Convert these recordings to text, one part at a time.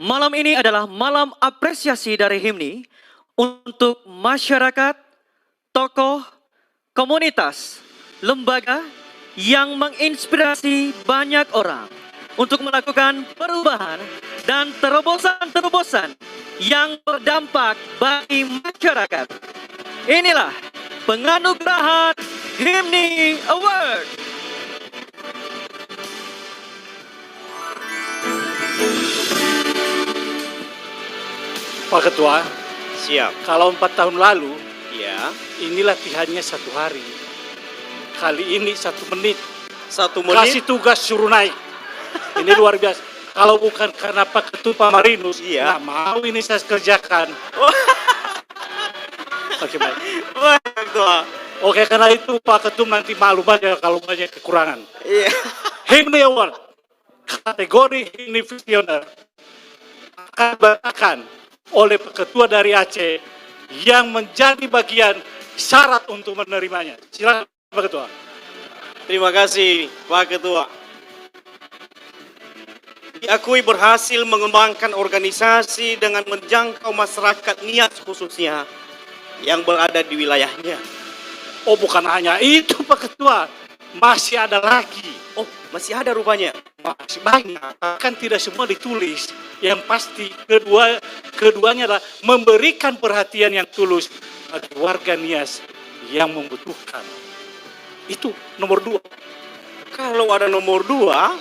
Malam ini adalah malam apresiasi dari HIMNI untuk masyarakat, tokoh, komunitas, lembaga yang menginspirasi banyak orang untuk melakukan perubahan dan terobosan-terobosan yang berdampak bagi masyarakat. Inilah penganugerahan HIMNI Award. Pak Ketua, Siap. kalau 4 tahun lalu, Ya. ini latihannya 1 hari. Kali ini 1 menit. 1 menit. Kasih tugas suruh naik. Ini luar biasa. Kalau bukan karena Pak Ketua Pak Marinus, Iya. nggak mau ini saya kerjakan. Oke, baik. Wah, Ketua. Oke, karena itu Pak Ketua nanti malu aja kalau banyak kekurangan. Iya. HIMNI Award, kategori HIMNI Visioner, akan dibacakan oleh Pak Ketua dari Aceh yang menjadi bagian syarat untuk menerimanya. Silakan Pak Ketua. Terima kasih, Pak Ketua. Diakui berhasil mengembangkan organisasi dengan menjangkau masyarakat Nias khususnya yang berada di wilayahnya. Oh, bukan hanya itu Pak Ketua, masih ada lagi. Oh, masih ada rupanya. Masih banyak, kan tidak semua ditulis. Yang pasti keduanya adalah memberikan perhatian yang tulus bagi warga Nias yang membutuhkan. Itu nomor 2. Kalau ada nomor 2,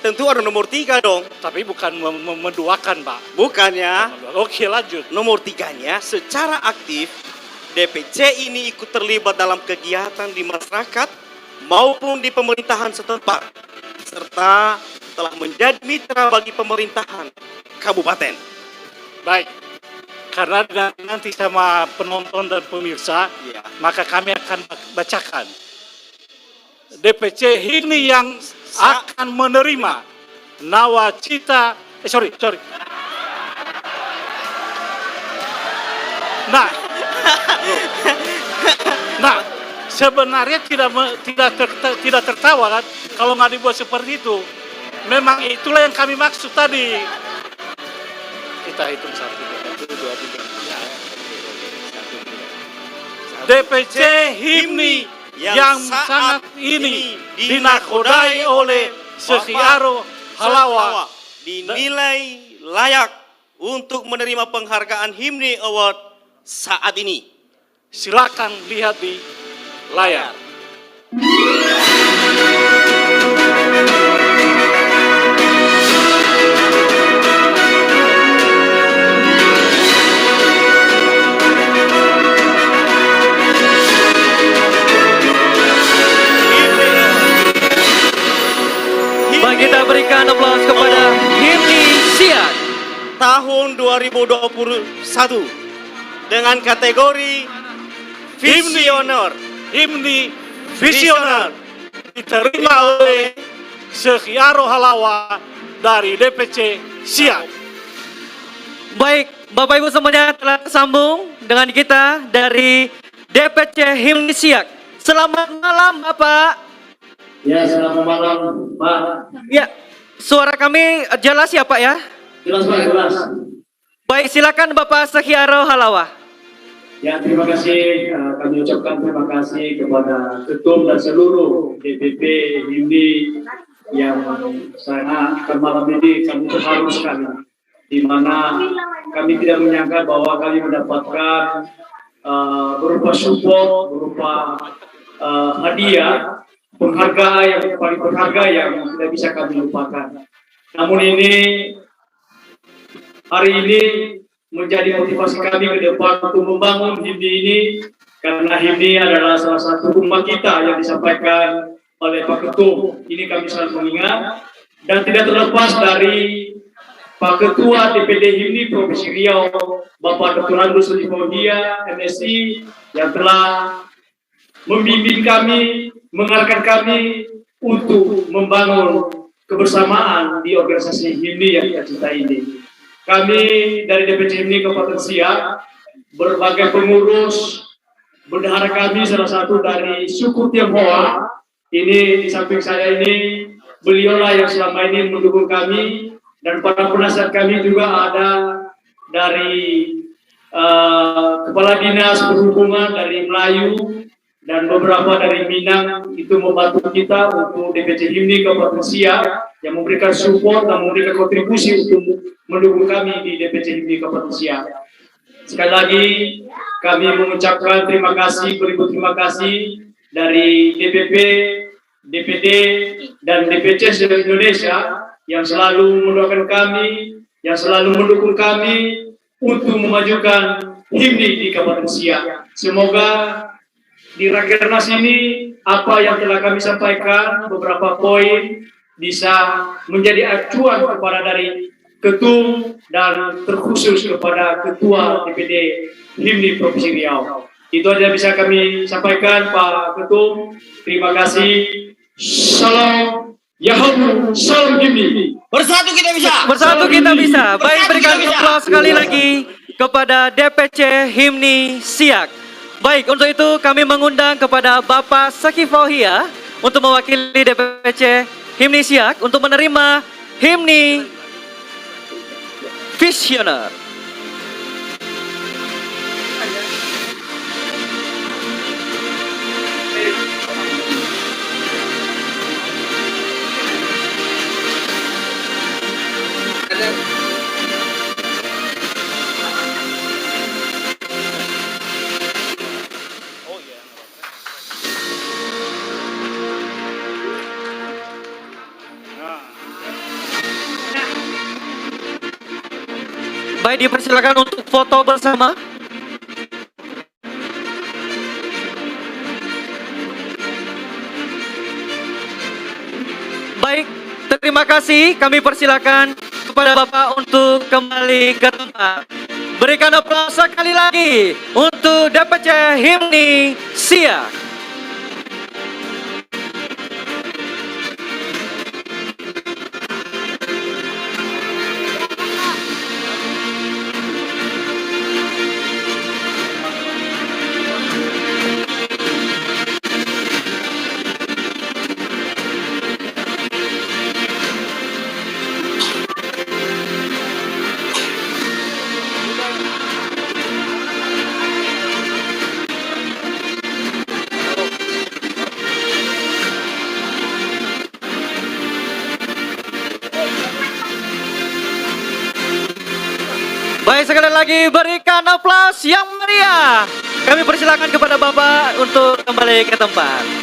tentu ada nomor 3 dong. Tapi bukan menduakan, Pak. Bukannya. Oke, lanjut. Nomor 3-nya, secara aktif DPC ini ikut terlibat dalam kegiatan di masyarakat maupun di pemerintahan setempat, serta telah menjadi mitra bagi pemerintahan kabupaten. Baik, karena nanti sama penonton dan pemirsa, Ya. maka kami akan bacakan DPC ini yang akan menerima nawacita. Sorry. Nah, sebenarnya tidak tertawa kan kalau nggak dibuat seperti itu. Memang itulah yang kami maksud tadi. Kita hitung 1, 2, 3. DPC HIMNI yang sangat ini dinakodai oleh Sekhiaro Halawa dinilai layak untuk menerima penghargaan HIMNI Award saat ini. Silakan lihat di layar. Mari kita berikan aplaus kepada HIMNI Siak Tahun 2021 dengan kategori Visioner. HIMNI Visioner diterima oleh Sekhiaro Halawa dari DPC Siak. Baik, Bapak Ibu semuanya telah tersambung dengan kita dari DPC HIMNI Siak. Selamat malam Bapak. Ya, selamat malam, Pak. Ya, suara kami jelas ya Pak ya? Jelas, Pak, jelas. Baik, silakan Bapak Sekhiaro Halawa. Ya, terima kasih. Kami ucapkan terima kasih kepada Ketum dan seluruh DPP HIMNI yang sangat malam ini kami terharu sekali. Di mana kami tidak menyangka bahwa kami mendapatkan berupa support, berupa hadiah, penghargaan yang paling berharga yang tidak bisa kami lupakan. Namun hari ini menjadi motivasi kami ke depan untuk membangun HIMNI ini, karena HIMNI adalah salah satu rumah kita yang disampaikan oleh Pak Ketum. Ini kami selalu mengingat, dan tidak terlepas dari Pak Ketua DPD HIMNI Provinsi Riau, Bapak Dr. Andus Sulifaudia, MSI, yang telah membimbing kami, mengarahkan kami untuk membangun kebersamaan di organisasi HIMNI yang kita cintai ini. Kami dari DPC HIMNI Kabupaten Siak, berbagai pengurus, bendahara kami salah satu dari suku Tionghoa, ini di samping saya ini, beliaulah yang selama ini mendukung kami dan para penasihat kami juga ada dari Kepala Dinas Perhubungan dari Melayu dan beberapa dari Minang itu membantu kita untuk DPC HIMNI Kabupaten Siak yang memberikan support dan memberikan kontribusi untuk mendukung kami di DPC HIMNI Kabupaten Siak. Sekali lagi kami mengucapkan terima kasih, beribu terima kasih dari DPP, DPD, dan DPC seluruh Indonesia yang selalu mendoakan kami, yang selalu mendukung kami untuk memajukan HIMNI di Kabupaten Siak. Semoga di Rakernas ini apa yang telah kami sampaikan beberapa poin bisa menjadi acuan kepada dari ketum dan terkhusus kepada ketua DPD HIMNI Provinsi Riau. Itu aja bisa kami sampaikan Pak Ketum. Terima kasih. Salam Yahoo, salam HIMNI. Bersatu kita bisa. Bersatu kita bisa. Baik, berikan aplaus sekali lagi kepada DPC HIMNI Siak. Baik, untuk itu kami mengundang kepada Bapak Sakifohia untuk mewakili DPC HIMNI Siak untuk menerima HIMNI Visioner. Baik, dipersilakan untuk foto bersama. Baik, terima kasih. Kami persilakan kepada Bapak untuk kembali ke tempat. Berikan aplaus sekali lagi untuk DPC HIMNI Siak. Baik, sekali lagi berikan aplaus yang meriah. Kami persilakan kepada Bapak untuk kembali ke tempat.